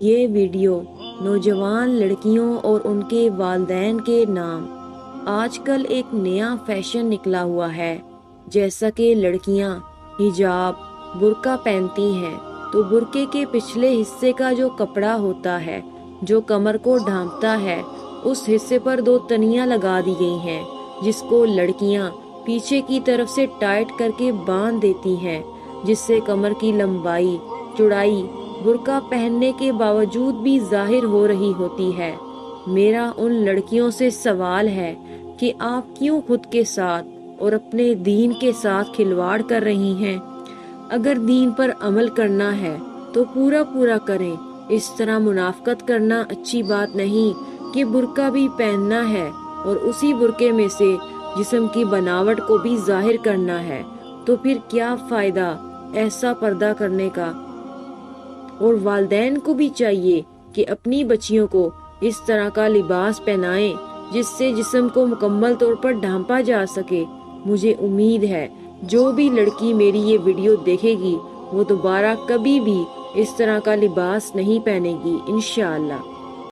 یہ ویڈیو نوجوان لڑکیوں اور ان کے والدین کے نام۔ آج کل ایک نیا فیشن نکلا ہوا ہے، جیسا کہ لڑکیاں حجاب برقع پہنتی ہیں تو برقعے کے پچھلے حصے کا جو کپڑا ہوتا ہے جو کمر کو ڈھانپتا ہے، اس حصے پر 2 تنیاں لگا دی گئی ہیں جس کو لڑکیاں پیچھے کی طرف سے ٹائٹ کر کے باندھ دیتی ہیں، جس سے کمر کی لمبائی چوڑائی برقع پہننے کے باوجود بھی ظاہر ہو رہی ہوتی ہے۔ میرا ان لڑکیوں سے سوال ہے کہ آپ کیوں خود کے ساتھ اور اپنے دین کے ساتھ کھلواڑ کر رہی ہیں؟ اگر دین پر عمل کرنا ہے تو پورا کریں۔ اس طرح منافقت کرنا اچھی بات نہیں کہ برقع بھی پہننا ہے اور اسی برقعے میں سے جسم کی بناوٹ کو بھی ظاہر کرنا ہے، تو پھر کیا فائدہ ایسا پردہ کرنے کا؟ اور والدین کو بھی چاہیے کہ اپنی بچیوں کو اس طرح کا لباس پہنائیں جس سے جسم کو مکمل طور پر ڈھانپا جا سکے۔ مجھے امید ہے جو بھی لڑکی میری یہ ویڈیو دیکھے گی وہ دوبارہ کبھی بھی اس طرح کا لباس نہیں پہنے گی، انشاءاللہ۔